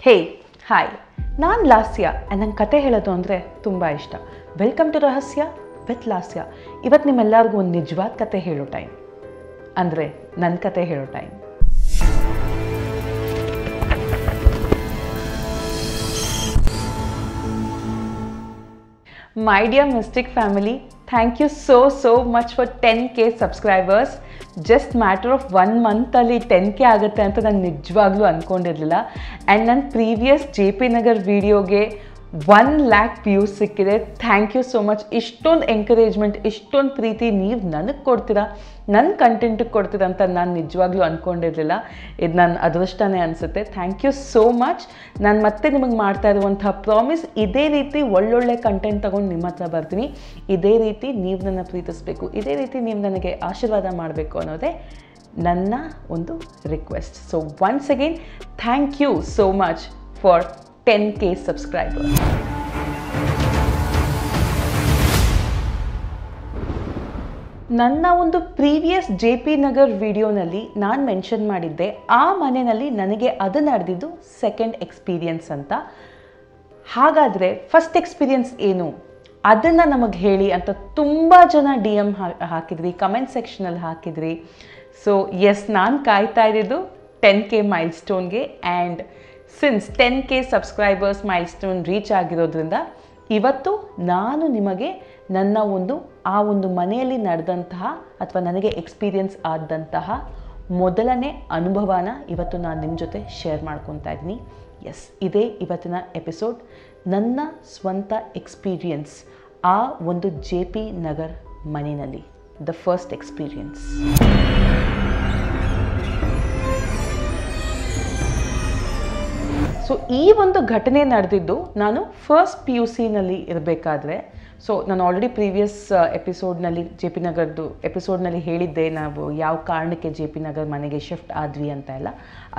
ಹೇ hi, ನಾನು ಲಾಸ್ಯ. ನಂಗೆ ಕತೆ ಹೇಳೋದು ಅಂದರೆ ತುಂಬ ಇಷ್ಟ. ವೆಲ್ಕಮ್ ಟು ರಹಸ್ಯ ವಿತ್ ಲಾಸ್ಯ. ಇವತ್ತು ನಿಮ್ಮೆಲ್ಲರಿಗೂ ಒಂದು ನಿಜವಾದ ಕತೆ ಹೇಳೋ ಟೈಮ್, ಅಂದರೆ ನನ್ನ ಕತೆ ಹೇಳೋ time. My dear Mystic family, thank you so much for 10k subscribers. Just matter of 1 month ಅಲ್ಲಿ 10k ಆಗುತ್ತೆ ಅಂತ ನಾನು ನಿಜವಾಗ್ಲೂ ಅಂದ್ಕೊಂಡಿರಲಿಲ್ಲ. ಆ್ಯಂಡ್ ನನ್ನ ಪ್ರೀವಿಯಸ್ JP ನಗರ್ ವಿಡಿಯೋಗೆ 1 lakh ವ್ಯೂಸ್ ಸಿಕ್ಕಿದೆ. Thank you so much. ಇಷ್ಟೊಂದು ಎಂಕರೇಜ್ಮೆಂಟ್, ಇಷ್ಟೊಂದು ಪ್ರೀತಿ ನೀವು ನನಗೆ ಕೊಡ್ತೀರಾ, ನನ್ನ ಕಂಟೆಂಟಿಗೆ ಕೊಡ್ತೀರಾ ಅಂತ ನಾನು ನಿಜವಾಗ್ಲೂ ಅಂದ್ಕೊಂಡಿರಲಿಲ್ಲ. ಇದು ನನ್ನ ಅದೃಷ್ಟನೇ ಅನಿಸುತ್ತೆ. Thank you so much. ನಾನು ಮತ್ತೆ ನಿಮಗೆ ಮಾಡ್ತಾ ಇರುವಂಥ ಪ್ರಾಮಿಸ್, ಇದೇ ರೀತಿ ಒಳ್ಳೊಳ್ಳೆ ಕಂಟೆಂಟ್ ತೊಗೊಂಡು ನಿಮ್ಮ ಹತ್ರ ಬರ್ತೀನಿ. ಇದೇ ರೀತಿ ನೀವು ನನ್ನ ಪ್ರೀತಿಸಬೇಕು, ಇದೇ ರೀತಿ ನೀವು ನನಗೆ ಆಶೀರ್ವಾದ ಮಾಡಬೇಕು ಅನ್ನೋದೇ ನನ್ನ ಒಂದು request. So once again thank you so much for 10k subscribers. ನನ್ನ ಒಂದು ಪ್ರೀವಿಯಸ್ JP ನಗರ್ ವಿಡಿಯೋನಲ್ಲಿ ನಾನು ಮೆನ್ಷನ್ ಮಾಡಿದ್ದೆ, ಆ ಮನೆಯಲ್ಲಿ ನನಗೆ ಅದು ನಡೆದಿದ್ದು ಸೆಕೆಂಡ್ ಎಕ್ಸ್ಪೀರಿಯನ್ಸ್ ಅಂತ. ಹಾಗಾದರೆ ಫಸ್ಟ್ ಎಕ್ಸ್ಪೀರಿಯನ್ಸ್ ಏನು ಅದನ್ನು ನಮಗೆ ಹೇಳಿ ಅಂತ ತುಂಬ ಜನ DM ಹಾಕಿದ್ರಿ, ಕಮೆಂಟ್ ಸೆಕ್ಷನಲ್ಲಿ ಹಾಕಿದ್ರಿ. ಸೊ ಎಸ್, ನಾನು ಕಾಯ್ತಾ ಇದ್ದಿದ್ದು 10k ಮೈಲ್ಸ್ಟೋನ್ಗೆ. And since 10k subscribers milestone reach ಆಗಿರೋದ್ರಿಂದ ಇವತ್ತು ನಾನು ನಿಮಗೆ ನನ್ನ ಆ ಒಂದು ಮನೆಯಲ್ಲಿ ನಡೆದಂತಹ ಅಥವಾ ನನಗೆ ಎಕ್ಸ್ಪೀರಿಯನ್ಸ್ ಆದಂತಹ ಮೊದಲನೇ ಅನುಭವನ ಇವತ್ತು ನಾನು ನಿಮ್ಮ ಜೊತೆ ಶೇರ್ ಮಾಡ್ಕೊತಾ ಇದ್ದೀನಿ. ಎಸ್, ಇದೇ ಇವತ್ತಿನ ಎಪಿಸೋಡ್, ನನ್ನ ಸ್ವಂತ ಎಕ್ಸ್ಪೀರಿಯನ್ಸ್ ಆ ಒಂದು JP ನಗರ್ ಮನೆಯಲ್ಲಿ, ದ ಫಸ್ಟ್ ಎಕ್ಸ್ಪೀರಿಯನ್ಸ್. ಸೊ ಈ ಒಂದು ಘಟನೆ ನಡೆದಿದ್ದು ನಾನು ಫಸ್ಟ್ PUCನಲ್ಲಿ ಇರಬೇಕಾದ್ರೆ. ಸೊ ನಾನು ಆಲ್ರೆಡಿ ಪ್ರೀವಿಯಸ್ ಎಪಿಸೋಡ್ನಲ್ಲಿ JP ನಗರ್ದು ಎಪಿಸೋಡ್ನಲ್ಲಿ ಹೇಳಿದ್ದೆ ನಾವು ಯಾವ ಕಾರಣಕ್ಕೆ JP ನಗರ್ ಮನೆಗೆ ಶಿಫ್ಟ್ ಆದ್ವಿ ಅಂತ ಎಲ್ಲ.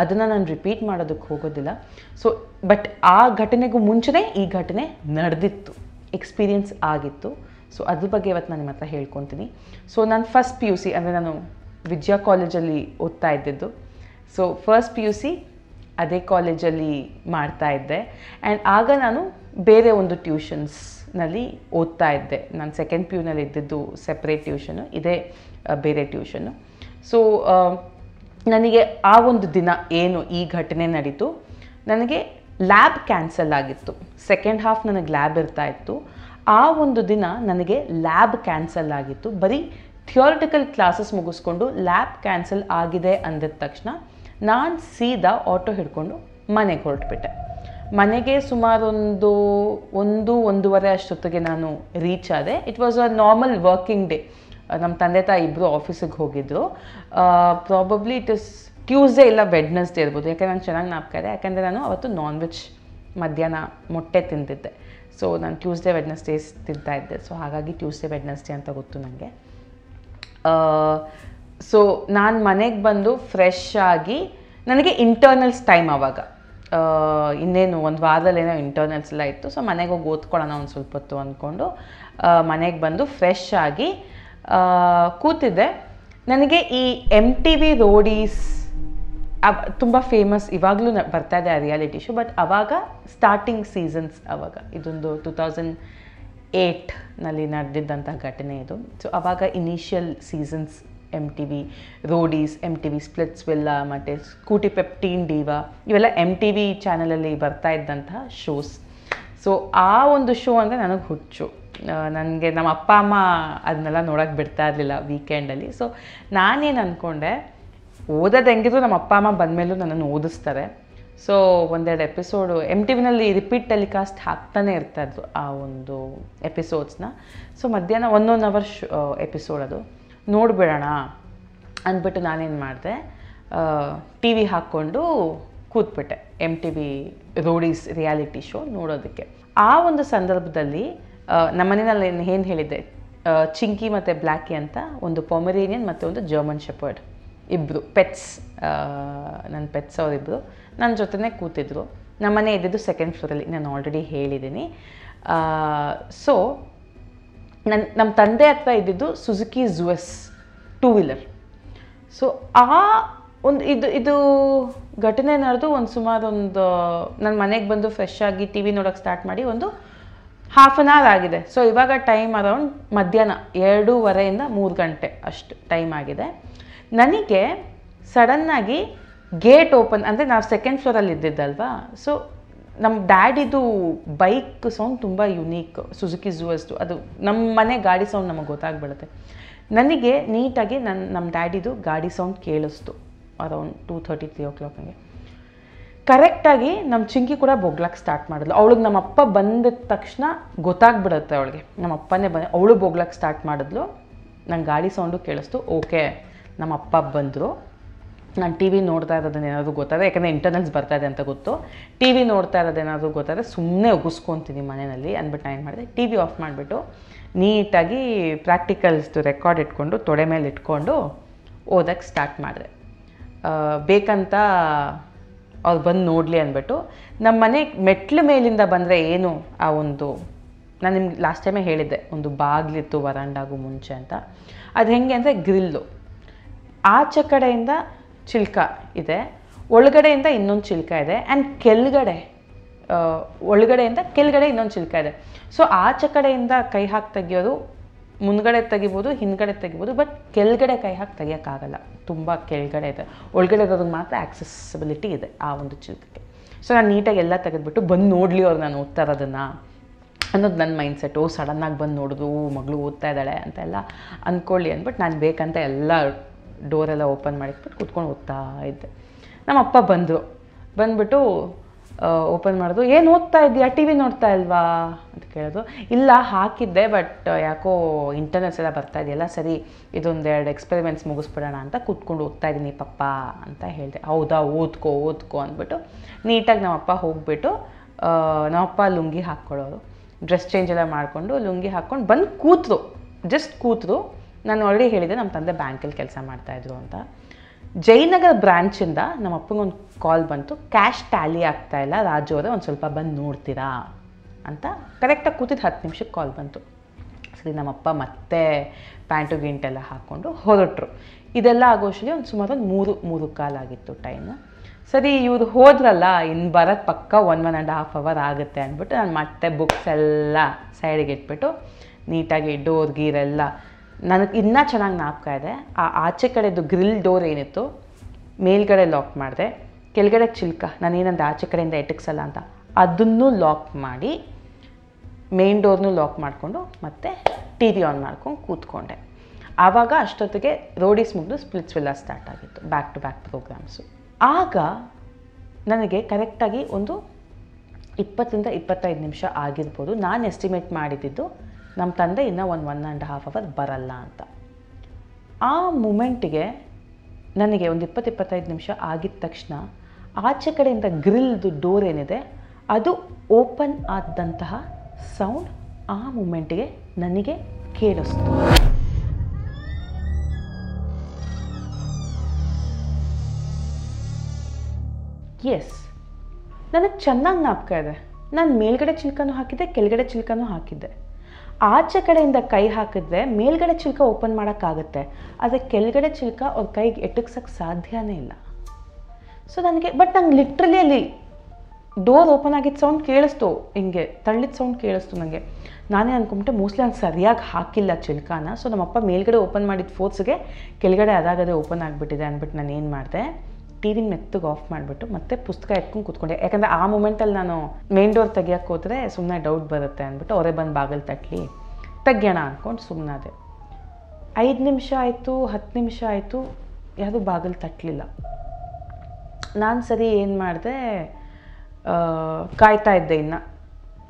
ಅದನ್ನು ನಾನು ರಿಪೀಟ್ ಮಾಡೋದಕ್ಕೆ ಹೋಗೋದಿಲ್ಲ. ಸೊ ಬಟ್ ಆ ಘಟನೆಗೂ ಮುಂಚೆನೇ ಈ ಘಟನೆ ನಡೆದಿತ್ತು, ಎಕ್ಸ್ಪೀರಿಯನ್ಸ್ ಆಗಿತ್ತು. ಸೊ ಅದ್ರ ಬಗ್ಗೆ ಇವತ್ತು ನಾನು ನಿಮ್ಮ ಹತ್ರ ಹೇಳ್ಕೊತೀನಿ. ಸೊ ನಾನು ಫಸ್ಟ್ PUC ಅಂದರೆ ನಾನು ವಿದ್ಯಾ ಕಾಲೇಜಲ್ಲಿ ಓದ್ತಾ ಇದ್ದಿದ್ದು. ಸೊ ಫಸ್ಟ್ PUC ಅದೇ ಕಾಲೇಜಲ್ಲಿ ಮಾಡ್ತಾ ಇದ್ದೆ. ಆ್ಯಂಡ್ ಆಗ ನಾನು ಬೇರೆ ಒಂದು ಟ್ಯೂಷನ್ಸ್ನಲ್ಲಿ ಓದ್ತಾ ಇದ್ದೆ. ನಾನು ಸೆಕೆಂಡ್ PUನಲ್ಲಿ ಇದ್ದಿದ್ದು ಸೆಪ್ರೇಟ್ ಟ್ಯೂಷನು, ಇದೇ ಬೇರೆ ಟ್ಯೂಷನು. ಸೊ ನನಗೆ ಆ ಒಂದು ದಿನ ಏನು ಈ ಘಟನೆ ನಡೀತು, ನನಗೆ ಲ್ಯಾಬ್ ಕ್ಯಾನ್ಸಲ್ ಆಗಿತ್ತು. ಸೆಕೆಂಡ್ ಹಾಫ್ ನನಗೆ ಲ್ಯಾಬ್ ಇರ್ತಾ ಇತ್ತು. ಆ ಒಂದು ದಿನ ನನಗೆ ಲ್ಯಾಬ್ ಕ್ಯಾನ್ಸಲ್ ಆಗಿತ್ತು. ಬರೀ ಥಿಯೋರಿಟಿಕಲ್ ಕ್ಲಾಸಸ್ ಮುಗಿಸ್ಕೊಂಡು ಲ್ಯಾಬ್ ಕ್ಯಾನ್ಸಲ್ ಆಗಿದೆ ಅಂದಿದ ತಕ್ಷಣ ನಾನು ಸೀದಾ ಆಟೋ ಹಿಡ್ಕೊಂಡು ಮನೆಗೆ ಹೊರಟುಬಿಟ್ಟೆ. ಮನೆಗೆ ಸುಮಾರು ಒಂದೂವರೆ ಅಷ್ಟೊತ್ತಿಗೆ ನಾನು ರೀಚ್ ಆದೆ. It was a normal working day. ನಮ್ಮ ತಂದೆ ತಾಯಿ ಇಬ್ಬರು ಆಫೀಸಿಗೆ ಹೋಗಿದ್ದರು. ಪ್ರಾಬಬ್ಲಿ ಇಟ್ ಇಸ್ ಟ್ಯೂಸ್ಡೇ ಇಲ್ಲ ವೆಡ್ನೆಸ್ಡೇ ಇರ್ಬೋದು, ಯಾಕೆಂದರೆ ನಂಗೆ ಚೆನ್ನಾಗಿ ಜ್ಞಾಪಕ ಇದೆ. ಯಾಕೆಂದರೆ ನಾನು ಅವತ್ತು ನಾನ್ ವೆಜ್ ಮಧ್ಯಾಹ್ನ ಮೊಟ್ಟೆ ತಿಂದಿದ್ದೆ. ಸೊ ನಾನು ಟ್ಯೂಸ್ಡೇ ವೆಡ್ನೆಸ್ಡೇಸ್ ತಿಂತಾ ಇದ್ದೆ. ಸೊ ಹಾಗಾಗಿ ಟ್ಯೂಸ್ಡೇ ವೆಡ್ನೆಸ್ಡೇ ಅಂತ ಗೊತ್ತು ನನಗೆ. ಸೊ ನಾನು ಮನೆಗೆ ಬಂದು ಫ್ರೆಶ್ ಆಗಿ, ನನಗೆ ಇಂಟರ್ನಲ್ಸ್ ಟೈಮ್ ಆವಾಗ, ಇನ್ನೇನು ಒಂದು ವಾರದಲ್ಲೇನೋ ಇಂಟರ್ನಲ್ಸ್ ಎಲ್ಲ ಇತ್ತು. ಸೊ ಮನೆಗೆ ಹೋಗಿ ಓದ್ಕೊಳ್ಳೋಣ ಒಂದು ಸ್ವಲ್ಪ ಹೊತ್ತು ಅಂದ್ಕೊಂಡು ಮನೆಗೆ ಬಂದು ಫ್ರೆಶ್ ಆಗಿ ಕೂತಿದ್ದೆ. ನನಗೆ ಈ MTV ರೋಡೀಸ್ ತುಂಬ ಫೇಮಸ್, ಇವಾಗಲೂ ಬರ್ತಾ ಇದೆ ಆ ರಿಯಾಲಿಟಿ ಶೋ. ಬಟ್ ಆವಾಗ ಸ್ಟಾರ್ಟಿಂಗ್ ಸೀಸನ್ಸ್, ಆವಾಗ ಇದೊಂದು 2008ನಲ್ಲಿ ನಡೆದಿದ್ದಂಥ ಘಟನೆ ಇದು. ಸೊ ಆವಾಗ initial seasons MTV Roadies, MTV Splitsvilla ಮತ್ತು ಸ್ಕೂಟಿ ಪೆಪ್ ಟೀನ್ ಡೀವಾ, ಇವೆಲ್ಲ MTV ಚಾನಲಲ್ಲಿ ಬರ್ತಾ ಇದ್ದಂತಹ ಶೋಸ್. ಸೊ ಆ ಒಂದು ಶೋ ಅಂದರೆ ನನಗೆ ಹುಚ್ಚು. ನನಗೆ ನಮ್ಮ ಅಪ್ಪ ಅಮ್ಮ ಅದನ್ನೆಲ್ಲ ನೋಡೋಕ್ಕೆ ಬಿಡ್ತಾ ಇರಲಿಲ್ಲ ವೀಕೆಂಡಲ್ಲಿ. ಸೊ ನಾನೇನು ಅಂದ್ಕೊಂಡೆ, ಓದೋದು ಹೆಂಗಿದ್ರು ನಮ್ಮ ಅಪ್ಪ ಅಮ್ಮ ಬಂದಮೇಲೂ ನನ್ನನ್ನು ಓದಿಸ್ತಾರೆ. ಸೊ ಒಂದೆರಡು ಎಪಿಸೋಡು MTVನಲ್ಲಿ ರಿಪೀಟ್ ಟೆಲಿಕಾಸ್ಟ್ ಹಾಕ್ತಾನೆ ಇರ್ತಾಯಿದ್ರು ಆ ಒಂದು ಎಪಿಸೋಡ್ಸ್ನ. ಸೊ ಮಧ್ಯಾಹ್ನ 1 hour ಎಪಿಸೋಡ್ ಅದು ನೋಡಿಬಿಡೋಣ ಅಂದ್ಬಿಟ್ಟು ನಾನೇನು ಮಾಡಿದೆ, TV ಹಾಕ್ಕೊಂಡು ಕೂತ್ಬಿಟ್ಟೆ MTV ರೋಡೀಸ್ ರಿಯಾಲಿಟಿ ಶೋ ನೋಡೋದಕ್ಕೆ. ಆ ಒಂದು ಸಂದರ್ಭದಲ್ಲಿ ನಮ್ಮ ಮನೆಯಲ್ಲಿ ಏನು ಹೇಳಿದ್ದೆ, ಚಿಂಕಿ ಮತ್ತು ಬ್ಲ್ಯಾಕಿ ಅಂತ ಒಂದು ಪೊಮೆರೇನಿಯನ್ ಮತ್ತು ಒಂದು ಜರ್ಮನ್ ಶೆಪರ್ಡ್, ಇಬ್ಬರು ಪೆಟ್ಸ್, ನನ್ನ ಪೆಟ್ಸ್ ಅವರಿಬ್ಬರು ನನ್ನ ಜೊತೆನೇ ಕೂತಿದ್ರು. ನಮ್ಮನೆ ಇದ್ದಿದ್ದು ಸೆಕೆಂಡ್ ಫ್ಲೋರಲ್ಲಿ, ನಾನು ಆಲ್ರೆಡಿ ಹೇಳಿದ್ದೀನಿ. ಸೊ ನಮ್ಮ ತಂದೆ ಹತ್ರ ಇದ್ದಿದ್ದು ಸುಜುಕಿ ಜುವೆಸ್ 2 wheeler. ಸೊ ಆ ಇದು ಘಟನೆ ನಡೆದು ಸುಮಾರು ನನ್ನ ಮನೆಗೆ ಬಂದು ಫ್ರೆಶ್ ಆಗಿ ಟಿ ವಿ ನೋಡೋಕ್ಕೆ ಸ್ಟಾರ್ಟ್ ಮಾಡಿ ಹಾಫ್ ಆನ್ ಅವರ್ ಆಗಿದೆ. ಸೊ ಇವಾಗ ಟೈಮ್ ಅರೌಂಡ್ ಮಧ್ಯಾಹ್ನ 2:30 3 ಗಂಟೆ ಅಷ್ಟು ಟೈಮ್ ಆಗಿದೆ. ನನಗೆ ಸಡನ್ನಾಗಿ ಗೇಟ್ ಓಪನ್, ಅಂದರೆ ನಾವು ಸೆಕೆಂಡ್ ಫ್ಲೋರಲ್ಲಿ ಇದ್ದಿದ್ದಲ್ವಾ, ಸೊ ನಮ್ಮ ಡ್ಯಾಡಿದು ಬೈಕ್ ಸೌಂಡ್ ತುಂಬ ಯುನೀಕ್, ಸುಜುಕಿ ಝೂವಸ್ದು. ಅದು ನಮ್ಮ ಮನೆ ಗಾಡಿ ಸೌಂಡ್ ನಮಗೆ ಗೊತ್ತಾಗ್ಬಿಡುತ್ತೆ. ನನಗೆ ನೀಟಾಗಿ ನಮ್ಮ ಡ್ಯಾಡಿದು ಗಾಡಿ ಸೌಂಡ್ ಕೇಳಿಸ್ತು ಅರೌಂಡ್ 2:30 3 o'clock ಹಂಗೆ. ಕರೆಕ್ಟಾಗಿ ನಮ್ಮ ಚಿಂಕಿ ಕೂಡ ಬೊಗ್ಲಕ್ಕೆ ಸ್ಟಾರ್ಟ್ ಮಾಡಿದ್ಲು. ಅವಳಿಗೆ ನಮ್ಮಪ್ಪ ಬಂದಿದ ತಕ್ಷಣ ಗೊತ್ತಾಗ್ಬಿಡುತ್ತೆ ಅವಳಿಗೆ, ನಮ್ಮಪ್ಪನೇ ಅವಳು ಬೊಗ್ಲಕ್ಕೆ ಸ್ಟಾರ್ಟ್ ಮಾಡಿದ್ಲು. ನಂಗೆ ಗಾಡಿ ಸೌಂಡು ಕೇಳಿಸ್ತು. ಓಕೆ, ನಮ್ಮಪ್ಪ ಬಂದರು. ನಾನು ಟಿ ವಿ ನೋಡ್ತಾ ಇರೋದನ್ನೇನಾದರೂ ಗೊತ್ತಾದರೆ, ಯಾಕಂದರೆ ಇಂಟರ್ನಲ್ಸ್ ಬರ್ತಾಯಿದೆ ಅಂತ ಗೊತ್ತು, ಟಿ ವಿ ನೋಡ್ತಾ ಇರೋದೇನಾದರೂ ಗೊತ್ತಾದರೆ ಸುಮ್ಮನೆ ಉಗಿಸ್ಕೊತೀನಿ ಮನೆಯಲ್ಲಿ ಅಂದ್ಬಿಟ್ಟು ನಾನು ಏನು ಮಾಡಿದೆ, ಟಿ ವಿ ಆಫ್ ಮಾಡಿಬಿಟ್ಟು ನೀಟಾಗಿ ಪ್ರಾಕ್ಟಿಕಲ್ಸ್ದು ರೆಕಾರ್ಡ್ ಇಟ್ಕೊಂಡು ತೊಡೆ ಮೇಲೆ ಇಟ್ಕೊಂಡು ಓದೋಕ್ಕೆ ಸ್ಟಾರ್ಟ್ ಮಾಡಿದೆ. ಬೇಕಂತ ಅವ್ರು ಬಂದು ನೋಡಲಿ ಅಂದ್ಬಿಟ್ಟು. ನಮ್ಮ ಮನೆ ಮೆಟ್ಲ ಮೇಲಿಂದ ಬಂದರೆ ಏನು ನಾನು ನಿಮ್ಗೆ ಲಾಸ್ಟ್ ಟೈಮೇ ಹೇಳಿದ್ದೆ, ಒಂದು ಬಾಗಿಲಿತ್ತು ವರಾಂಡಾಗೂ ಮುಂಚೆ ಅಂತ. ಅದು ಹೆಂಗೆ ಅಂದರೆ ಗ್ರಿಲ್ಲು, ಆಚೆ ಕಡೆಯಿಂದ ಚಿಲ್ಕ ಇದೆ, ಒಳಗಡೆಯಿಂದ ಇನ್ನೊಂದು ಚಿಲ್ಕ ಇದೆ, ಆ್ಯಂಡ್ ಒಳಗಡೆಯಿಂದ ಕೆಳಗಡೆ ಇನ್ನೊಂದು ಚಿಲ್ಕ ಇದೆ. ಸೊ ಆಚೆ ಕಡೆಯಿಂದ ಕೈ ಹಾಕಿ ತೆಗಿಯೋದು, ಮುಂದ್ಗಡೆ ತೆಗಿಬೋದು, ಹಿಂದ್ಗಡೆ ತೆಗಿಬೋದು, ಬಟ್ ಕೆಳಗಡೆ ಕೈ ಹಾಕಿ ತೆಗಿಯೋಕ್ಕಾಗಲ್ಲ, ತುಂಬ ಕೆಳಗಡೆ ಇದೆ. ಒಳಗಡೆ ಇರೋದಕ್ಕೆ ಮಾತ್ರ ಆಕ್ಸೆಸಿಬಿಲಿಟಿ ಇದೆ ಆ ಒಂದು ಚಿಲ್ಕಕ್ಕೆ. ಸೊ ನಾನು ನೀಟಾಗಿ ಎಲ್ಲ ತೆಗೆದ್ಬಿಟ್ಟು ಬಂದು ನೋಡಲಿ ಅವ್ರು ನಾನು ಓದ್ತಾ ಇರೋದನ್ನು ಅನ್ನೋದು ನನ್ನ ಮೈಂಡ್ಸೆಟ್ಟು. ಸಡನ್ನಾಗಿ ಬಂದು ನೋಡೋದು, ಮಗಳು ಓದ್ತಾ ಇದ್ದಾಳೆ ಅಂತೆಲ್ಲ ಅಂದ್ಕೊಳ್ಳಿ ಅಂದ್ಬಿಟ್ಟು ನಾನು ಬೇಕಂತ ಎಲ್ಲ ಡೋರೆಲ್ಲ ಓಪನ್ ಮಾಡಿಟ್ಬಿಟ್ಟು ಕೂತ್ಕೊಂಡು ಓದ್ತಾ ಇದ್ದೆ. ನಮ್ಮ ಅಪ್ಪ ಬಂದ್ಬಿಟ್ಟು ಓಪನ್ ಮಾಡೋದು, ಏನು ಓದ್ತಾ ಇದ್ದೀಯಾ, ಟಿ ವಿ ನೋಡ್ತಾ ಇಲ್ವಾ ಅಂತ ಕೇಳೋದು. ಇಲ್ಲ ಹಾಕಿದ್ದೆ, ಬಟ್ ಯಾಕೋ ಇಂಟರ್ನೆಟ್ಸ್ ಎಲ್ಲ ಬರ್ತಾ ಇದೆಯಲ್ಲ, ಸರಿ ಇದೊಂದೆರಡು ಎಕ್ಸ್ಪೆರಿಮೆಂಟ್ಸ್ ಮುಗಿಸ್ಬಿಡೋಣ ಅಂತ ಕೂತ್ಕೊಂಡು ಓದ್ತಾ ಇದ್ದೀನಿ ಪಪ್ಪ ಅಂತ ಹೇಳಿದೆ. ಹೌದಾ, ಓದ್ಕೋ ಅಂದ್ಬಿಟ್ಟು ನೀಟಾಗಿ ನಮ್ಮಪ್ಪ ಹೋಗ್ಬಿಟ್ಟು ನಮ್ಮಪ್ಪ ಲುಂಗಿ ಹಾಕ್ಕೊಳ್ಳೋರು, ಡ್ರೆಸ್ ಚೇಂಜ್ ಎಲ್ಲ ಮಾಡಿಕೊಂಡು ಲುಂಗಿ ಹಾಕ್ಕೊಂಡು ಬಂದು ಕೂತರು. ನಾನು ಆಲ್ರೆಡಿ ಹೇಳಿದೆ ನಮ್ಮ ತಂದೆ ಬ್ಯಾಂಕಲ್ಲಿ ಕೆಲಸ ಮಾಡ್ತಾಯಿದ್ರು ಅಂತ. ಜಯನಗರ ಬ್ರಾಂಚಿಂದ ನಮ್ಮ ಅಪ್ಪಂಗೊಂದು ಕಾಲ್ ಬಂತು, ಕ್ಯಾಶ್ ಟ್ಯಾಲಿ ಆಗ್ತಾಯಿಲ್ಲ ರಾಜು ಅವರೇ, ಒಂದು ಸ್ವಲ್ಪ ಬಂದು ನೋಡ್ತೀರಾ ಅಂತ. ಕರೆಕ್ಟಾಗಿ ಕೂತಿದ್ದು 10 ನಿಮಿಷಕ್ಕೆ ಕಾಲ್ ಬಂತು. ಸರಿ, ನಮ್ಮಪ್ಪ ಮತ್ತೆ ಪ್ಯಾಂಟು ಗಿಂಟೆಲ್ಲ ಹಾಕ್ಕೊಂಡು ಹೊರಟರು. ಇದೆಲ್ಲ ಆಗೋಷ್ಟರಲ್ಲಿ ಸುಮಾರು 3 ಆಗಿತ್ತು ಟೈಮು. ಸರಿ, ಇವರು ಹೋದ್ರಲ್ಲ, ಇನ್ನು ಬರೋದು ಪಕ್ಕ 1.5 hour ಆಗುತ್ತೆ ಅಂದ್ಬಿಟ್ಟು ನಾನು ಮತ್ತೆ ಬುಕ್ಸ್ ಎಲ್ಲ ಸೈಡಿಗೆ ಇಟ್ಬಿಟ್ಟು ನೀಟಾಗಿ ಡೋರ್ ಗೀರೆಲ್ಲ ನನಗೆ ಇನ್ನೂ ಚೆನ್ನಾಗಿ ಜ್ಞಾಪಕ ಇದೆ. ಆಚೆ ಕಡೆದು ಗ್ರಿಲ್ ಡೋರ್ ಏನಿತ್ತು ಮೇಲ್ಗಡೆ ಲಾಕ್ ಮಾಡಿದೆ, ಕೆಳಗಡೆ ಚಿಲ್ಕ ನಾನೇನಂದ್ರೆ ಆಚೆ ಕಡೆಯಿಂದ ಎಟಕ್ಸಲ್ಲ ಅಂತ ಅದನ್ನು ಲಾಕ್ ಮಾಡಿ, ಮೇನ್ ಡೋರ್ನೂ ಲಾಕ್ ಮಾಡಿಕೊಂಡು ಮತ್ತೆ ಟಿ ವಿ ಆನ್ ಮಾಡ್ಕೊಂಡು ಕೂತ್ಕೊಂಡೆ. ಆವಾಗ ಅಷ್ಟೊತ್ತಿಗೆ ರೋಡೀಸ್ ಮುಗಿದು ಸ್ಪ್ಲಿಟ್ಸ್ ವಿಲ್ಲಾ ಸ್ಟಾರ್ಟ್ ಆಗಿತ್ತು, ಬ್ಯಾಕ್ ಟು ಬ್ಯಾಕ್ ಪ್ರೋಗ್ರಾಮ್ಸು. ಆಗ ನನಗೆ ಕರೆಕ್ಟಾಗಿ ಒಂದು 20-25 ನಿಮಿಷ ಆಗಿರ್ಬೋದು. ನಾನು ಎಸ್ಟಿಮೇಟ್ ಮಾಡಿದ್ದು ನಮ್ಮ ತಂದೆ ಇನ್ನೂ 1.5 hour ಬರಲ್ಲ ಅಂತ. ಆ ಮೂಮೆಂಟಿಗೆ ನನಗೆ ಒಂದು 20-25 ನಿಮಿಷ ಆಗಿದ ತಕ್ಷಣ ಆಚೆ ಕಡೆಯಿಂದ ಗ್ರಿಲ್ದು ಡೋರ್ ಏನಿದೆ ಅದು ಓಪನ್ ಆದಂತಹ ಸೌಂಡ್ ಆ ಮೂಮೆಂಟಿಗೆ ನನಗೆ ಕೇಳಿಸ್ತು. ಎಸ್, ನನಗೆ ಚೆನ್ನಾಗಿ ಜ್ಞಾಪಕ ಇದೆ. ನಾನು ಮೇಲ್ಗಡೆ ಚಿಲ್ಕನೂ ಹಾಕಿದ್ದೆ, ಕೆಳಗಡೆ ಚಿಲ್ಕನೂ ಹಾಕಿದ್ದೆ. ಆಚೆ ಕಡೆಯಿಂದ ಕೈ ಹಾಕಿದ್ರೆ ಮೇಲ್ಗಡೆ ಚಿಲ್ಕ ಓಪನ್ ಮಾಡೋಕ್ಕಾಗುತ್ತೆ, ಆದರೆ ಕೆಳಗಡೆ ಚಿಲ್ಕ ಅವ್ರ ಕೈಗೆ ಎಟಕ್ಸೋಕ್ಕೆ ಸಾಧ್ಯನೇ ಇಲ್ಲ. ಸೊ ನಂಗೆ ಲಿಟ್ರಲಿ ಅಲ್ಲಿ ಡೋರ್ ಓಪನ್ ಆಗಿದ್ದ ಸೌಂಡ್ ಕೇಳಿಸ್ತು, ಹಿಂಗೆ ತಳ್ಳಿದ ಸೌಂಡ್ ಕೇಳಿಸ್ತು ನನಗೆ. ನಾನೇ ಅಂದ್ಕೊಂಬಿಟ್ಟೆ ಮೋಸ್ಟ್ಲಿ ನಾನು ಸರಿಯಾಗಿ ಹಾಕಿಲ್ಲ ಚಿಲ್ಕಾನ. ಸೊ ನಮ್ಮಪ್ಪ ಮೇಲ್ಗಡೆ ಓಪನ್ ಮಾಡಿದ ಫೋರ್ಸ್ಗೆ ಕೆಳಗಡೆ ಅದಾಗದೇ ಓಪನ್ ಆಗಿಬಿಟ್ಟಿದೆ ಅಂದ್ಬಿಟ್ಟು ನಾನು ಏನು ಮಾಡಿದೆ, ಟಿ ವಿನ ಮೆತ್ತಗೆ ಆಫ್ ಮಾಡಿಬಿಟ್ಟು ಮತ್ತೆ ಪುಸ್ತಕ ಎತ್ಕೊಂಡು ಕೂತ್ಕೊಂಡೆ. ಯಾಕಂದರೆ ಆ ಮೂಮೆಂಟಲ್ಲಿ ನಾನು ಮೇನ್ ಡೋರ್ ತೆಗಿಯೋಕ್ಕೆ ಹೋದರೆ ಸುಮ್ಮನೆ ಡೌಟ್ ಬರುತ್ತೆ ಅಂದ್ಬಿಟ್ಟು ಅವರೇ ಬಂದು ಬಾಗಿಲು ತಟ್ಟಲಿ ತೆಗಿಯೋಣ ಅಂದ್ಕೊಂಡು ಸುಮ್ಮನಾದೆ. 5 ನಿಮಿಷ ಆಯಿತು, 10 ನಿಮಿಷ ಆಯಿತು, ಯಾವುದೂ ಬಾಗಿಲು ತಟ್ಟಲಿಲ್ಲ. ನಾನು ಸರಿ ಏನು ಮಾಡಿದೆ, ಕಾಯ್ತಾ ಇದ್ದೆ ಇನ್ನು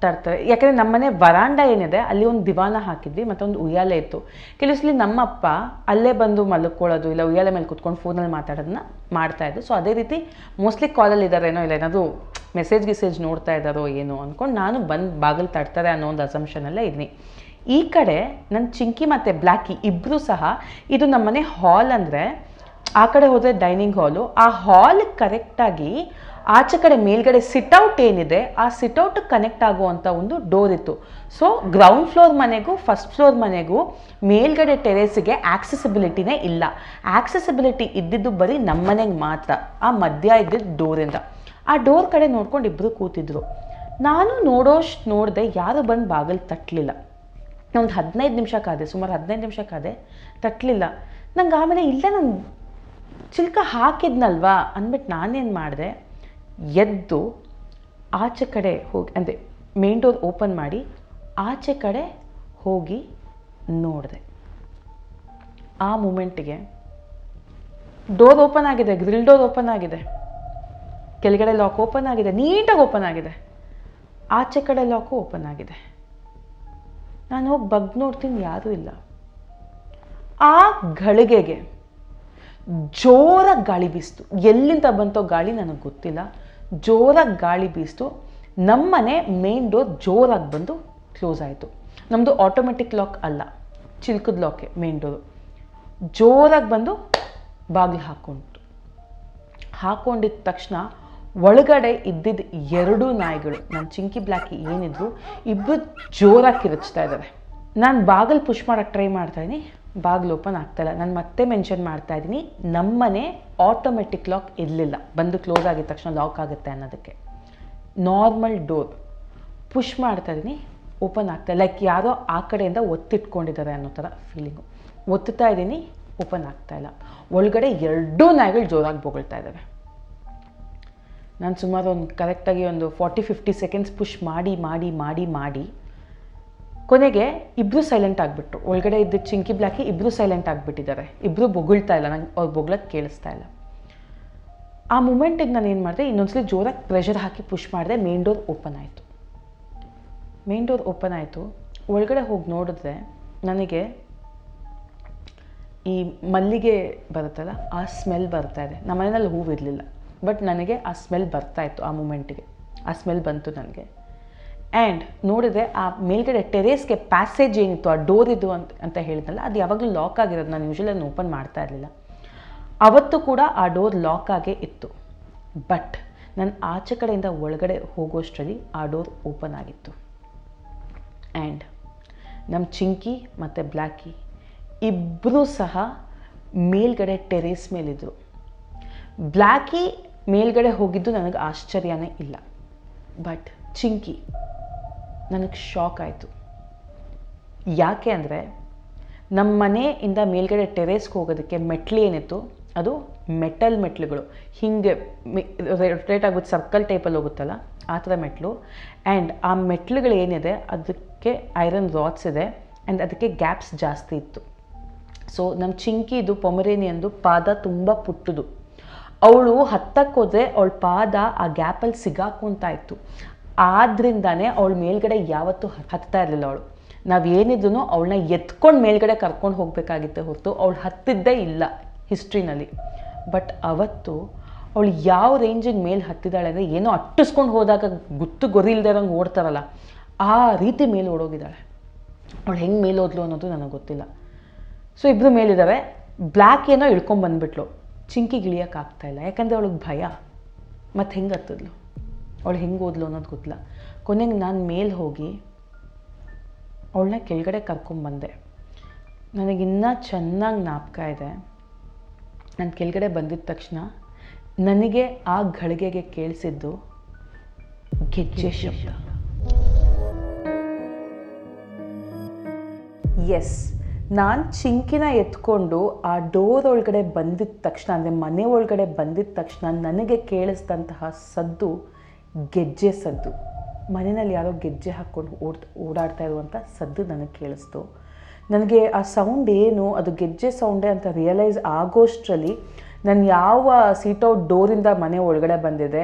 ತರ್ತಾರೆ. ಯಾಕೆಂದರೆ ನಮ್ಮನೆ ವರಾಂಡ ಏನಿದೆ ಅಲ್ಲಿ ಒಂದು ದಿವಾನ ಹಾಕಿದ್ವಿ, ಮತ್ತೊಂದು ಉಯ್ಯಾಲೆ ಇತ್ತು. ಕೆಲವೊಂದ್ಸಲಿ ನಮ್ಮಪ್ಪ ಅಲ್ಲೇ ಬಂದು ಮಲ್ಕೊಳ್ಳೋದು, ಇಲ್ಲ ಉಯ್ಯಾಲೆ ಮೇಲೆ ಕುತ್ಕೊಂಡು ಫೋನಲ್ಲಿ ಮಾತಾಡೋದನ್ನ ಮಾಡ್ತಾಯಿದ್ದು. ಸೊ ಅದೇ ರೀತಿ ಮೋಸ್ಟ್ಲಿ ಕಾಲಲ್ಲಿ ಇದ್ದಾರೇನೋ, ಇಲ್ಲ ಏನಾದರೂ ಮೆಸೇಜ್ ನೋಡ್ತಾ ಇದ್ದಾರೋ ಏನೋ ಅಂದ್ಕೊಂಡು ನಾನು ಬಂದು ಬಾಗಿಲು ತಡ್ತಾರೆ ಅನ್ನೋ ಒಂದು ಅಸಂಪ್ಷನಲ್ಲೇ ಇದ್ದೀನಿ. ಈ ಕಡೆ ನನ್ನ ಚಿಂಕಿ ಮತ್ತು ಬ್ಲ್ಯಾಕಿ ಇಬ್ಬರೂ ಸಹ, ಇದು ನಮ್ಮನೆ ಹಾಲ್ ಅಂದರೆ ಆ ಕಡೆ ಹೋದರೆ ಡೈನಿಂಗ್ ಹಾಲು, ಆ ಹಾಲ್ ಕರೆಕ್ಟಾಗಿ ಆಚೆ ಕಡೆ ಮೇಲ್ಗಡೆ ಸಿಟ್ಔಟ್ ಏನಿದೆ ಆ ಸಿಟ್ಔಟ್ ಕನೆಕ್ಟ್ ಆಗುವಂಥ ಒಂದು ಡೋರ್ ಇತ್ತು. ಸೊ ಗ್ರೌಂಡ್ ಫ್ಲೋರ್ ಮನೆಗೂ ಫಸ್ಟ್ ಫ್ಲೋರ್ ಮನೆಗೂ ಮೇಲ್ಗಡೆ ಟೆರೇಸಿಗೆ ಆಕ್ಸೆಸಿಬಿಲಿಟಿನೇ ಇಲ್ಲ. ಆಕ್ಸೆಸಿಬಿಲಿಟಿ ಇದ್ದಿದ್ದು ಬರೀ ನಮ್ಮ ಮನೆಗೆ ಮಾತ್ರ, ಆ ಮಧ್ಯ ಇದ್ದಿದ್ದು ಡೋರಿಂದ. ಆ ಡೋರ್ ಕಡೆ ನೋಡ್ಕೊಂಡು ಇಬ್ಬರು ಕೂತಿದ್ರು. ನಾನು ನೋಡೋಷ್ಟು ನೋಡಿದೆ, ಯಾರು ಬಂದು ಬಾಗಿಲು ತಟ್ಟಲಿಲ್ಲ. ಒಂದು 15 ನಿಮಿಷ ಕಾದೆ, ಸುಮಾರು 15 ನಿಮಿಷ ಕಾದೆ, ತಟ್ಟಲಿಲ್ಲ. ನಂಗೆ ಆಮೇಲೆ ಇಲ್ಲ ನಾನು ಚಿಲ್ಕ ಹಾಕಿದ್ನಲ್ವಾ ಅಂದ್ಬಿಟ್ಟು ನಾನೇನು ಮಾಡಿದೆ, ಎದ್ದು ಆಚೆ ಕಡೆ ಹೋಗಿ, ಅಂದರೆ ಮೇನ್ ಡೋರ್ ಓಪನ್ ಮಾಡಿ ಆಚೆ ಕಡೆ ಹೋಗಿ ನೋಡಿದೆ. ಆ ಮೂಮೆಂಟಿಗೆ ಡೋರ್ ಓಪನ್ ಆಗಿದೆ, ಗ್ರಿಲ್ ಡೋರ್ ಓಪನ್ ಆಗಿದೆ, ಕೆಳಗಡೆ ಲಾಕ್ ಓಪನ್ ಆಗಿದೆ, ನೀಟಾಗಿ ಓಪನ್ ಆಗಿದೆ, ಆಚೆ ಕಡೆ ಲಾಕು ಓಪನ್ ಆಗಿದೆ. ನಾನು ಹೋಗಿ ಬಗ್ ನೋಡ್ತೀನಿ, ಯಾರೂ ಇಲ್ಲ. ಆ ಗಳಿಗೆಗೆ ಜೋರಾಗಿ ಗಾಳಿ ಬೀಸ್ತು. ಎಲ್ಲಿಂದ ಬಂತೋ ಗಾಳಿ ನನಗೆ ಗೊತ್ತಿಲ್ಲ, ಜೋರಾಗಿ ಗಾಳಿ ಬೀಸ್ತು. ನಮ್ಮನೆ ಮೇನ್ ಡೋರ್ ಜೋರಾಗಿ ಬಂದು ಕ್ಲೋಸ್ ಆಯಿತು. ನಮ್ಮದು ಆಟೋಮೆಟಿಕ್ ಲಾಕ್ ಅಲ್ಲ, ಚಿಲ್ಕದ ಲಾಕೆ ಮೇನ್ ಡೋರು. ಜೋರಾಗಿ ಬಂದು ಬಾಗಿಲು ಹಾಕ್ಕೊಂಡಿದ್ದ ತಕ್ಷಣ ಒಳಗಡೆ ಇದ್ದಿದ್ದು 2 ನಾಯಿಗಳು, ನನ್ನ ಚಿಂಕಿ ಬ್ಲ್ಯಾಕಿ ಏನಿದ್ರು, ಇಬ್ಬರು ಜೋರಾಗಿ ಕಿರಚ್ತಾ ಇದ್ದಾರೆ. ನಾನು ಬಾಗಿಲು ಪುಷ್ ಮಾಡೋಕ್ಕೆ ಟ್ರೈ ಮಾಡ್ತಾಯಿದ್ದೀನಿ, ಬಾಗಿಲು ಓಪನ್ ಆಗ್ತಾಯಿಲ್ಲ. ನಾನು ಮತ್ತೆ ಮೆನ್ಷನ್ ಮಾಡ್ತಾ ಇದ್ದೀನಿ, ನಮ್ಮನೆ ಆಟೋಮೆಟಿಕ್ ಲಾಕ್ ಇರಲಿಲ್ಲ, ಬಂದು ಕ್ಲೋಸ್ ಆಗಿದ ತಕ್ಷಣ ಲಾಕ್ ಆಗುತ್ತೆ ಅನ್ನೋದಕ್ಕೆ. ನಾರ್ಮಲ್ ಡೋರ್ ಪುಷ್ ಮಾಡ್ತಾ ಇದ್ದೀನಿ, ಓಪನ್ ಆಗ್ತಾಯಿಲ್ಲ. ಲೈಕ್ ಯಾರೋ ಆ ಕಡೆಯಿಂದ ಒತ್ತಿಟ್ಕೊಂಡಿದ್ದಾರೆ ಅನ್ನೋ ಥರ ಫೀಲಿಂಗು. ಒತ್ತುತ್ತಾ ಇದ್ದೀನಿ, ಓಪನ್ ಆಗ್ತಾಯಿಲ್ಲ. ಒಳಗಡೆ 2 ನಾಯಿಗಳು ಜೋರಾಗಿ ಬೊಗಳ್ತಾ ಇದ್ದಾವೆ. ನಾನು ಸುಮಾರು ಕರೆಕ್ಟಾಗಿ ಒಂದು 40-50 ಸೆಕೆಂಡ್ಸ್ ಪುಷ್ ಮಾಡಿ ಕೊನೆಗೆ ಇಬ್ಬರು ಸೈಲೆಂಟ್ ಆಗಿಬಿಟ್ರು. ಒಳಗಡೆ ಇದ್ದ ಚಿಂಕಿ ಬ್ಲ್ಯಾಕಿ ಇಬ್ಬರು ಸೈಲೆಂಟ್ ಆಗಿಬಿಟ್ಟಿದ್ದಾರೆ. ಇಬ್ಬರು ಬೊಗಳ್ತಾ ಇಲ್ಲ, ನಂಗೆ ಅವ್ರು ಬೊಗಳಕ್ಕೆ ಕೇಳಿಸ್ತಾ ಇಲ್ಲ. ಆ ಮೂಮೆಂಟಿಗೆ ನಾನು ಏನು ಮಾಡಿದೆ, ಇನ್ನೊಂದ್ಸಲಿ ಜೋರಾಗಿ ಪ್ರೆಷರ್ ಹಾಕಿ ಪುಷ್ ಮಾಡಿದೆ. ಮೇನ್ ಡೋರ್ ಓಪನ್ ಆಯಿತು. ಒಳಗಡೆ ಹೋಗಿ ನೋಡಿದ್ರೆ ನನಗೆ ಈ ಮಲ್ಲಿಗೆ ಬರುತ್ತಲ್ಲ, ಆ ಸ್ಮೆಲ್ ಬರ್ತಾ ಇದೆ. ನಮ್ಮ ಮನೆಯಲ್ಲಿ ಹೂವು ಇರಲಿಲ್ಲ, ಬಟ್ ನನಗೆ ಆ ಸ್ಮೆಲ್ ಬರ್ತಾಯಿತ್ತು. ಆ ಮೂಮೆಂಟಿಗೆ ಆ ಸ್ಮೆಲ್ ಬಂತು ನನಗೆ. ಆ್ಯಂಡ್ ನೋಡಿದ್ರೆ ಆ ಮೇಲ್ಗಡೆ ಟೆರೇಸ್ಗೆ ಪ್ಯಾಸೇಜ್ ಏನಿತ್ತು, ಆ ಡೋರ್ ಇದು ಅಂತ ಹೇಳಿದ್ನಲ್ಲ, ಅದು ಯಾವಾಗಲೂ ಲಾಕ್ ಆಗಿರೋದು. ನಾನು ಯೂಶ್ವಲಿ ಅದನ್ನು ಓಪನ್ ಮಾಡ್ತಾ ಇರಲಿಲ್ಲ. ಅವತ್ತು ಕೂಡ ಆ ಡೋರ್ ಲಾಕ್ ಆಗೇ ಇತ್ತು. ಬಟ್ ನಾನು ಆಚೆ ಕಡೆಯಿಂದ ಒಳಗಡೆ ಹೋಗೋಷ್ಟರಲ್ಲಿ ಆ ಡೋರ್ ಓಪನ್ ಆಗಿತ್ತು. ಆ್ಯಂಡ್ ನಮ್ಮ ಚಿಂಕಿ ಮತ್ತು ಬ್ಲ್ಯಾಕಿ ಇಬ್ಬರೂ ಸಹ ಮೇಲ್ಗಡೆ ಟೆರೇಸ್ ಮೇಲಿದ್ದರು. ಬ್ಲ್ಯಾಕಿ ಮೇಲ್ಗಡೆ ಹೋಗಿದ್ದು ನನಗೆ ಆಶ್ಚರ್ಯನೇ ಇಲ್ಲ. ಬಟ್ ಚಿಂಕಿ ನನಗೆ ಶಾಕ್ ಆಯಿತು. ಯಾಕೆ ಅಂದರೆ ನಮ್ಮ ಮನೆಯಿಂದ ಮೇಲ್ಗಡೆ ಟೆರೇಸ್ಗೆ ಹೋಗೋದಕ್ಕೆ ಮೆಟ್ಲು ಏನಿತ್ತು, ಅದು ಮೆಟಲ್ ಮೆಟ್ಲುಗಳು, ಹೀಗೆ ರೊಟೇಟ್ ಆಗೋದು, ಸರ್ಕಲ್ ಟೈಪಲ್ಲಿ ಹೋಗುತ್ತಲ್ಲ ಆ ಥರ ಮೆಟ್ಲು. ಆ್ಯಂಡ್ ಆ ಮೆಟ್ಲುಗಳು ಏನಿದೆ ಅದಕ್ಕೆ ಐರನ್ ರಾಡ್ಸ್ ಇದೆ, ಆ್ಯಂಡ್ ಅದಕ್ಕೆ ಗ್ಯಾಪ್ಸ್ ಜಾಸ್ತಿ ಇತ್ತು. ಸೊ ನಮ್ಮ ಚಿಂಕಿದು ಪೊಮರೇನಿಯನ್ದು ಪಾದ ತುಂಬ ಪುಟ್ಟದು. ಅವಳು ಹತ್ತಕ್ಕೆ ಹೋದರೆ ಅವಳ ಪಾದ ಆ ಗ್ಯಾಪಲ್ಲಿ ಸಿಗಾಕೊಂತ ಇತ್ತು. ಆದ್ದರಿಂದಾನೇ ಅವಳ ಮೇಲ್ಗಡೆ ಯಾವತ್ತೂ ಹತ್ತಾ ಇರಲಿಲ್ಲ. ಅವಳು ನಾವೇನಿದ್ರು ಅವಳನ್ನ ಎತ್ಕೊಂಡು ಮೇಲ್ಗಡೆ ಕರ್ಕೊಂಡು ಹೋಗಬೇಕಾಗಿತ್ತೆ ಹೊರತು ಅವಳು ಹತ್ತಿದ್ದೇ ಇಲ್ಲ ಹಿಸ್ಟ್ರಿನಲ್ಲಿ. ಬಟ್ ಅವತ್ತು ಅವಳು ಯಾವ ರೇಂಜಿಗೆ ಮೇಲೆ ಹತ್ತಿದ್ದಾಳೆ ಅಂದರೆ, ಏನೋ ಅಟ್ಟಿಸ್ಕೊಂಡು ಹೋದಾಗ ಗುತ್ತು ಗೊರಿ ಇಲ್ಲದೆ ಇರೋಂಗೆ ಓಡ್ತಾರಲ್ಲ ಆ ರೀತಿ ಮೇಲೆ ಓಡೋಗಿದ್ದಾಳೆ. ಅವಳು ಹೆಂಗೆ ಮೇಲೆ ಹೋದ್ಲು ಅನ್ನೋದು ನನಗೆ ಗೊತ್ತಿಲ್ಲ. ಸೊ ಇಬ್ಬರು ಮೇಲಿದ್ದಾವೆ. ಬ್ಲ್ಯಾಕ್ ಏನೋ ಇಳ್ಕೊಂಬಂದ್ಬಿಟ್ಲು. ಚಿಂಕಿಗೆ ಇಳಿಯೋಕ್ಕಾಗ್ತಾಯಿಲ್ಲ, ಯಾಕಂದರೆ ಅವಳಿಗೆ ಭಯ. ಮತ್ತು ಹೆಂಗೆ ಹತ್ತಿದ್ಲು, ಅವಳು ಹೆಂಗೆ ಓದ್ಲು ಅನ್ನೋದು ಗೊತ್ತಿಲ್ಲ. ಕೊನೆಗೆ ನಾನು ಮೇಲೆ ಹೋಗಿ ಅವಳನ್ನ ಕೆಳಗಡೆ ಕರ್ಕೊಂಬಂದೆ. ನನಗಿನ್ನೂ ಚೆನ್ನಾಗಿ ಜ್ಞಾಪಕ ಇದೆ. ನಾನು ಕೆಳಗಡೆ ಬಂದಿದ್ದ ತಕ್ಷಣ ನನಗೆ ಆ ಘಳಿಗೆಗೆ ಕೇಳಿಸಿದ್ದು ಗೆಜ್ಜೆ ಶಬ್ದ. ಎಸ್, ನಾನು ಚಿಂಕಿನ ಎತ್ಕೊಂಡು ಆ ಡೋರ್ ಒಳಗಡೆ ಬಂದಿದ್ದ ತಕ್ಷಣ, ಅಂದರೆ ಮನೆ ಒಳಗಡೆ ಬಂದಿದ್ದ ತಕ್ಷಣ ನನಗೆ ಕೇಳಿಸಿದಂತಹ ಸದ್ದು ಗೆಜ್ಜೆ ಸದ್ದು. ಮನೆಯಲ್ಲಿ ಯಾರೋ ಗೆಜ್ಜೆ ಹಾಕ್ಕೊಂಡು ಓಡಾಡ್ತಾ ಇರುವಂಥ ಸದ್ದು ನನಗೆ ಕೇಳಿಸ್ತು. ನನಗೆ ಆ ಸೌಂಡ್ ಏನು, ಅದು ಗೆಜ್ಜೆ ಸೌಂಡೇ ಅಂತ ರಿಯಲೈಸ್ ಆಗೋಷ್ಟರಲ್ಲಿ ನಾನು ಯಾವ ಸೀಟೌಟ್ ಡೋರಿಂದ ಮನೆ ಒಳಗಡೆ ಬಂದಿದೆ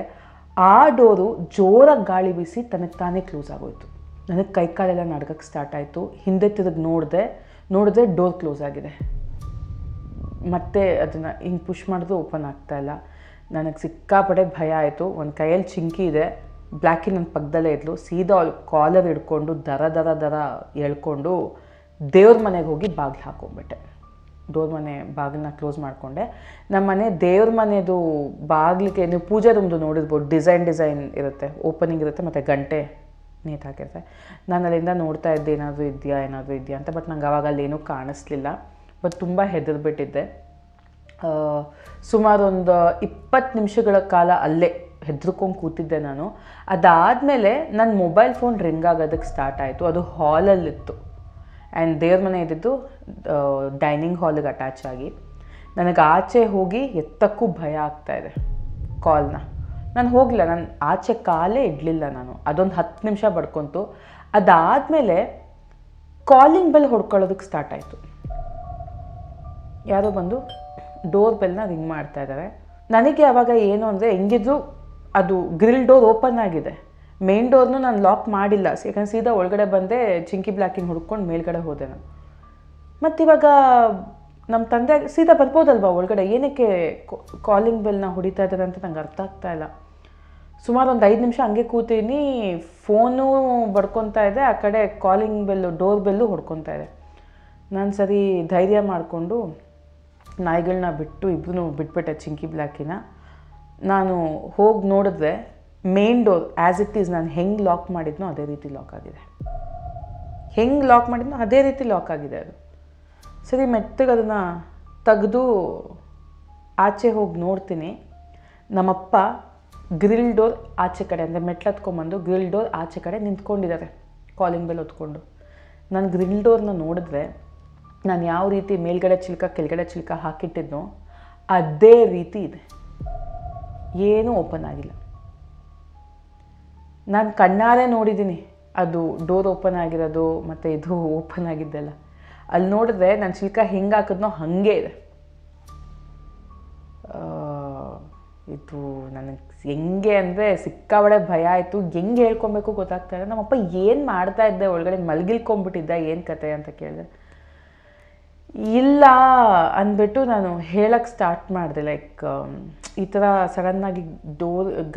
ಆ ಡೋರು ಜೋರಾಗಿ ಗಾಳಿ ಬೀಸಿ ತನಗೆ ತಾನೇ ಕ್ಲೋಸ್ ಆಗೋಯ್ತು. ನನಗೆ ಕೈಕಾಲೆಲ್ಲ ನಡ್ಗಕ್ಕೆ ಸ್ಟಾರ್ಟ್ ಆಯಿತು. ಹಿಂದೆ ತಿರುಗಿ ನೋಡಿದ್ರೆ ಡೋರ್ ಕ್ಲೋಸ್ ಆಗಿದೆ. ಮತ್ತೆ ಅದನ್ನು ಹಿಂಗೆ ಪುಷ್ ಮಾಡಿದ್ರು ಓಪನ್ ಆಗ್ತಾಯಿಲ್ಲ. ನನಗೆ ಸಿಕ್ಕಾಪಟ್ಟೆ ಭಯ ಆಯಿತು. ಒಂದು ಕೈಯಲ್ಲಿ ಚಿಂಕಿ ಇದೆ, ಬ್ಲ್ಯಾಕಿ ನನ್ನ ಪಕ್ಕದಲ್ಲೇ ಇದ್ಲು. ಸೀದಾ ಅವಳು ಕಾಲರ್ ಹಿಡ್ಕೊಂಡು ದರ ಎಳ್ಕೊಂಡು ದೇವ್ರ ಮನೆಗೆ ಹೋಗಿ ಬಾಗಿಲು ಹಾಕೊಂಡ್ಬಿಟ್ಟೆ. ಡೋರ್ ಮನೆ ಬಾಗಿಲನ್ನ ಕ್ಲೋಸ್ ಮಾಡಿಕೊಂಡೆ. ನಮ್ಮ ಮನೆ ದೇವ್ರ ಮನೆದು ಬಾಗಿಲಿಗೆ ನೀವು ಪೂಜಾ ರೂಮ್ದು ನೋಡಿರ್ಬೋದು, ಡಿಸೈನ್ ಇರುತ್ತೆ, ಓಪನಿಂಗ್ ಇರುತ್ತೆ ಮತ್ತು ಗಂಟೆ ನೇತಾಕಿರುತ್ತೆ. ನಾನು ಅಲ್ಲಿಂದ ನೋಡ್ತಾ ಇದ್ದೆ ಏನಾದರೂ ಇದೆಯಾ ಅಂತ. ಬಟ್ ನಂಗೆ ಆವಾಗ ಅಲ್ಲಿ ಏನೂ ಕಾಣಿಸ್ಲಿಲ್ಲ. ಬಟ್ ತುಂಬ ಹೆದರ್ಬಿಟ್ಟಿದ್ದೆ. ಸುಮಾರು ಒಂದು 20 ನಿಮಿಷಗಳ ಕಾಲ ಅಲ್ಲೇ ಹೆದರ್ಕೊಂಡು ಕೂತಿದ್ದೆ ನಾನು. ಅದಾದಮೇಲೆ ನನ್ನ ಮೊಬೈಲ್ ಫೋನ್ ರಿಂಗ್ ಆಗೋದಕ್ಕೆ ಸ್ಟಾರ್ಟ್ ಆಯಿತು. ಅದು ಹಾಲಲ್ಲಿತ್ತು ಆ್ಯಂಡ್ ದೇವ್ರ ಮನೆ ಇದ್ದಿದ್ದು ಡೈನಿಂಗ್ ಹಾಲಿಗೆ ಅಟ್ಯಾಚ್ ಆಗಿ. ನನಗೆ ಆಚೆ ಹೋಗಿ ಎತ್ತಕ್ಕೂ ಭಯ ಆಗ್ತಾಯಿದೆ ಕಾಲ್ನ. ನಾನು ಹೋಗಲಿಲ್ಲ, ನಾನು ಆಚೆ ಕಾಲೇ ಇಡಲಿಲ್ಲ ನಾನು. ಅದೊಂದು 10 ನಿಮಿಷ ಬಡ್ಕೊಂತು. ಅದಾದಮೇಲೆ ಕಾಲಿಂಗ್ ಬೆಲ್ ಹೊಡ್ಕೊಳ್ಳೋದಕ್ಕೆ ಸ್ಟಾರ್ಟ್ ಆಯಿತು. ಯಾರೋ ಬಂದು ಡೋರ್ ಬೆಲ್ನ ರಿಂಗ್ ಮಾಡ್ತಾ ಇದ್ದಾರೆ. ನನಗೆ ಆವಾಗ ಏನು ಅಂದರೆ, ಹೆಂಗಿದ್ರು ಅದು ಗ್ರಿಲ್ ಡೋರ್ ಓಪನ್ ಆಗಿದೆ, ಮೇನ್ ಡೋರ್ನು ನಾನು ಲಾಕ್ ಮಾಡಿಲ್ಲ. ಯಾಕಂದ್ರೆ ಸೀದಾ ಒಳಗಡೆ ಬಂದೆ, ಚಿಂಕಿ ಬ್ಲ್ಯಾಕಿಂಗ್ ಹುಡ್ಕೊಂಡು ಮೇಲ್ಗಡೆ ಹೋದೆ ನಾನು. ಮತ್ತು ಇವಾಗ ನಮ್ಮ ತಂದೆ ಸೀದಾ ಬರ್ಬೋದಲ್ವ ಒಳಗಡೆ, ಏನಕ್ಕೆ ಕಾಲಿಂಗ್ ಬೆಲ್ನ ಹೊಡಿತಾ ಇದ್ದಾರೆ ಅಂತ ನಂಗೆ ಅರ್ಥ ಆಗ್ತಾ ಇಲ್ಲ. ಸುಮಾರು ಒಂದು 5 ನಿಮಿಷ ಹಂಗೆ ಕೂತೀನಿ, ಫೋನು ಬಡ್ಕೊತಾ ಇದೆ, ಆ ಕಡೆ ಕಾಲಿಂಗ್ ಬೆಲ್ಲು ಡೋರ್ ಬೆಲ್ಲು ಹೊಡ್ಕೊತಾ ಇದೆ. ನಾನು ಸರಿ ಧೈರ್ಯ ಮಾಡಿಕೊಂಡು ನಾಯಿಗಳನ್ನ ಬಿಟ್ಟು ಇಬ್ಬರೂ ಬಿಟ್ಬಿಟ್ಟೆ, ಚಿಂಕಿ ಬ್ಲ್ಯಾಕಿನ. ನಾನು ಹೋಗಿ ನೋಡಿದ್ರೆ main door as it is ನಾನು ಹೆಂಗೆ ಲಾಕ್ ಮಾಡಿದ್ನೋ ಅದೇ ರೀತಿ ಲಾಕ್ ಆಗಿದೆ. ಅದು ಸರಿ ಮೆತ್ತಗೆ ಅದನ್ನು ತೆಗೆದು ಆಚೆ ಹೋಗಿ ನೋಡ್ತೀನಿ. ನಮ್ಮಪ್ಪ ಗ್ರಿಲ್ ಡೋರ್ ಆಚೆ ಕಡೆ, ಅಂದರೆ ಮೆಟ್ಲತ್ಕೊಂಬಂದು ಗ್ರಿಲ್ ಡೋರ್ ಆಚೆ ಕಡೆ ನಿಂತ್ಕೊಂಡಿದ್ದಾರೆ ಕಾಲಿಂಗ್ ಬೆಲ್ ಹೊತ್ಕೊಂಡು. ನಾನು ಗ್ರಿಲ್ ಡೋರ್ನ ನೋಡಿದ್ರೆ ನಾನು ಯಾವ ರೀತಿ ಮೇಲ್ಗಡೆ ಚಿಲ್ಕ ಕೆಳಗಡೆ ಚಿಲ್ಕ ಹಾಕಿಟ್ಟಿದ್ನೋ ಅದೇ ರೀತಿ ಇದೆ, ಏನೂ ಓಪನ್ ಆಗಿಲ್ಲ. ನಾನು ಕಣ್ಣಾರೆ ನೋಡಿದ್ದೀನಿ ಅದು ಡೋರ್ ಓಪನ್ ಆಗಿರೋದು ಮತ್ತು ಇದು ಓಪನ್ ಆಗಿದ್ದೆಲ್ಲ. ಅಲ್ಲಿ ನೋಡಿದ್ರೆ ನಾನು ಚಿಲ್ಕ ಹೆಂಗೆ ಹಾಕಿದ್ನೋ ಹಾಗೆ ಇದೆ. ಇದು ನನಗೆ ಹೆಂಗೆ ಅಂದರೆ ಸಿಕ್ಕಾಬಳೆ ಭಯ ಆಯಿತು. ಹೆಂಗೆ ಹೇಳ್ಕೊಬೇಕು ಗೊತ್ತಾಗ್ತಾ ಇಲ್ಲ. ನಮ್ಮಪ್ಪ ಏನು ಮಾಡ್ತಾ ಇದ್ದೆ ಒಳಗಡೆ, ಮಲಗಿಲ್ಕೊಂಬಿಟ್ಟಿದ್ದ, ಏನು ಕತೆ ಅಂತ ಕೇಳಿದೆ. ಇಲ್ಲ ಅಂದ್ಬಿಟ್ಟು ನಾನು ಹೇಳಕ್ಕೆ ಸ್ಟಾರ್ಟ್ ಮಾಡಿದೆ. ಲೈಕ್ ಈ ಥರ ಸಡನ್ನಾಗಿ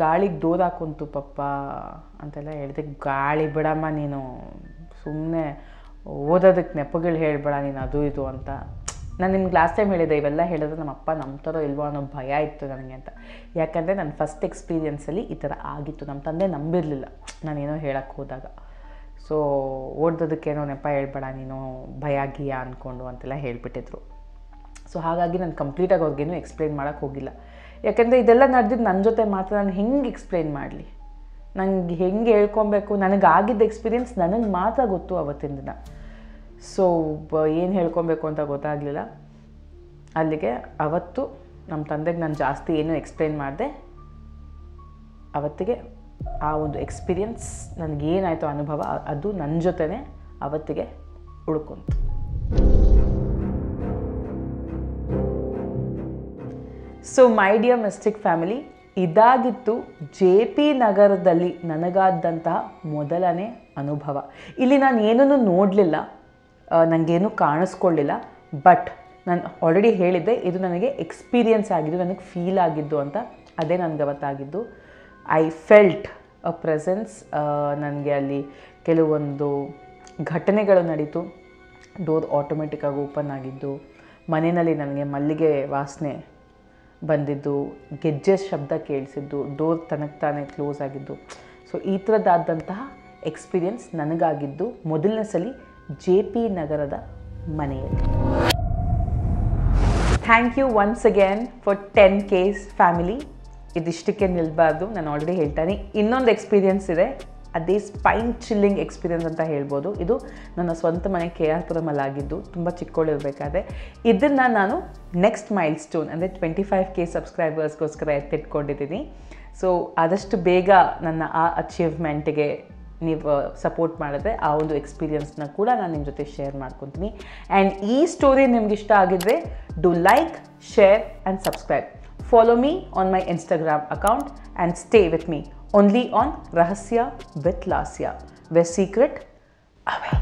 ಗಾಳಿಗೆ ಡೋರ್ ಹಾಕೊಂತು ಪಪ್ಪ ಅಂತೆಲ್ಲ ಹೇಳಿದೆ. ಗಾಳಿ ಬಿಡಮ್ಮ ನೀನು, ಸುಮ್ಮನೆ ಓದೋದಕ್ಕೆ ನೆಪಗಳು ಹೇಳ್ಬೇಡ ನೀನು, ಅದು ಇದು ಅಂತ. ನಾನು ನಿಮ್ಗೆ ಲಾಸ್ಟ್ ಟೈಮ್ ಹೇಳಿದೆ, ಇವೆಲ್ಲ ಹೇಳಿದ್ರೆ ನಮ್ಮಪ್ಪ ನಂಬ್ತಾರೋ ಇಲ್ವೋ ಅನ್ನೋ ಭಯ ಇತ್ತು ನನಗೆ ಅಂತ. ಯಾಕಂದರೆ ನನ್ನ ಫಸ್ಟ್ ಎಕ್ಸ್ಪೀರಿಯೆನ್ಸಲ್ಲಿ ಈ ಥರ ಆಗಿತ್ತು. ನಮ್ಮ ತಂದೆ ನಂಬಿರಲಿಲ್ಲ ನಾನೇನೋ ಹೇಳಕ್ಕೆ ಹೋದಾಗ. ಸೊ ಓದೋದಕ್ಕೇನೋ ನೆಪ ಹೇಳ್ಬೇಡ ನೀನು, ಭಯ ಗೀಯ ಅಂದ್ಕೊಂಡು ಅಂತೆಲ್ಲ ಹೇಳಿಬಿಟ್ಟಿದ್ರು. ಸೊ ಹಾಗಾಗಿ ನಾನು ಕಂಪ್ಲೀಟಾಗಿ ಅವ್ರಿಗೇನು ಎಕ್ಸ್ಪ್ಲೈನ್ ಮಾಡೋಕ್ಕೆ ಹೋಗಿಲ್ಲ. ಯಾಕೆಂದರೆ ಇದೆಲ್ಲ ನಡೆದಿದ್ದು ನನ್ನ ಜೊತೆ ಮಾತ್ರ. ನಾನು ಹೆಂಗೆ ಎಕ್ಸ್ಪ್ಲೈನ್ ಮಾಡಲಿ, ನನಗೆ ಹೆಂಗೆ ಹೇಳ್ಕೊಬೇಕು, ನನಗಾಗಿದ್ದ ಎಕ್ಸ್ಪೀರಿಯೆನ್ಸ್ ನನಗೆ ಮಾತ್ರ ಗೊತ್ತು ಅವತ್ತಿನ ದಿನ. ಸೊ ಏನು ಹೇಳ್ಕೊಬೇಕು ಅಂತ ಗೊತ್ತಾಗಲಿಲ್ಲ. ಅಲ್ಲಿಗೆ ಅವತ್ತು ನಮ್ಮ ತಂದೆಗೆ ನಾನು ಜಾಸ್ತಿ ಏನೂ ಎಕ್ಸ್ಪ್ಲೈನ್ ಮಾಡಿದೆ. ಅವತ್ತಿಗೆ ಆ ಒಂದು ಎಕ್ಸ್ಪೀರಿಯೆನ್ಸ್ ನನಗೇನಾಯಿತು ಅನುಭವ, ಅದು ನನ್ನ ಜೊತೆನೇ ಅವತ್ತಿಗೆ ಉಳ್ಕೊಂತು. So my dear mystic family, ಇದಾಗಿತ್ತು JP ನಗರದಲ್ಲಿ ನನಗಾದಂತಹ ಮೊದಲನೇ ಅನುಭವ. ಇಲ್ಲಿ ನಾನು ಏನನ್ನೂ ನೋಡಲಿಲ್ಲ, ನನಗೇನು ಕಾಣಿಸ್ಕೊಳ್ಳಿಲ್ಲ. ಬಟ್ ನಾನು ಆಲ್ರೆಡಿ ಹೇಳಿದ್ದೆ, ಇದು ನನಗೆ ಎಕ್ಸ್ಪೀರಿಯೆನ್ಸ್ ಆಗಿದ್ದು, ನನಗೆ ಫೀಲ್ ಆಗಿದ್ದು ಅಂತ. ಅದೇ ನನಗೆ ಅವತ್ತಾಗಿದ್ದು. I felt a presence. ನನಗೆ ಅಲ್ಲಿ ಕೆಲವೊಂದು ಘಟನೆಗಳು ನಡೀತು. ಡೋರ್ ಆಟೋಮೆಟಿಕ್ಕಾಗಿ ಓಪನ್ ಆಗಿದ್ದು, ಮನೆಯಲ್ಲಿ ನನಗೆ ಮಲ್ಲಿಗೆ ವಾಸನೆ ಬಂದಿದ್ದು, ಗೆಜ್ಜೆ ಶಬ್ದ ಕೇಳಿಸಿದ್ದು, ಡೋರ್ ತನಗೆ ತಾನೇ ಕ್ಲೋಸ್ ಆಗಿದ್ದು. ಸೊ ಈ ಥರದ್ದಾದಂತಹ ಎಕ್ಸ್ಪೀರಿಯೆನ್ಸ್ ನನಗಾಗಿದ್ದು ಮೊದಲನೇ ಸಲ JP ನಗರದ ಮನೆಯಲ್ಲಿ. Thank you once again for 10K family. ಇದಿಷ್ಟಕ್ಕೆ ನಿಲ್ಲಬಾರ್ದು, ನಾನು ಆಲ್ರೆಡಿ ಹೇಳ್ತಾನೆ. ಇನ್ನೊಂದು ಎಕ್ಸ್ಪೀರಿಯೆನ್ಸ್ ಇದೆ, ಅದೇ ಸ್ಪೈನ್ ಚಿಲ್ಲಿಂಗ್ ಎಕ್ಸ್ಪೀರಿಯೆನ್ಸ್ ಅಂತ ಹೇಳ್ಬೋದು. ಇದು ನನ್ನ ಸ್ವಂತ ಮನೆ KR ಪುರಮಲ್ಲಿ ಆಗಿದ್ದು, ತುಂಬ ಚಿಕ್ಕವಳಿರಬೇಕಾದ್ರೆ. ಇದನ್ನು ನಾನು ನೆಕ್ಸ್ಟ್ ಮೈಲ್ ಸ್ಟೋನ್ ಅಂದರೆ 25K ಸಬ್ಸ್ಕ್ರೈಬರ್ಸ್ಗೋಸ್ಕರ ಎತ್ತಿಟ್ಕೊಂಡಿದ್ದೀನಿ. ಸೊ ಆದಷ್ಟು ಬೇಗ ನನ್ನ ಆ ಅಚೀವ್ಮೆಂಟ್ಗೆ ನೀವು ಸಪೋರ್ಟ್ ಮಾಡಿದ್ರೆ ಆ ಒಂದು ಎಕ್ಸ್ಪೀರಿಯೆನ್ಸ್ನ ಕೂಡ ನಾನು ನಿಮ್ಮ ಜೊತೆ ಶೇರ್ ಮಾಡ್ಕೊತೀನಿ. ಆ್ಯಂಡ್ ಈ ಸ್ಟೋರಿ ನಿಮ್ಗೆ ಇಷ್ಟ ಆಗಿದ್ರೆ do like, share and subscribe. Follow me on my Instagram account and stay with me only on Rahasya with Lasya, where secret awaits.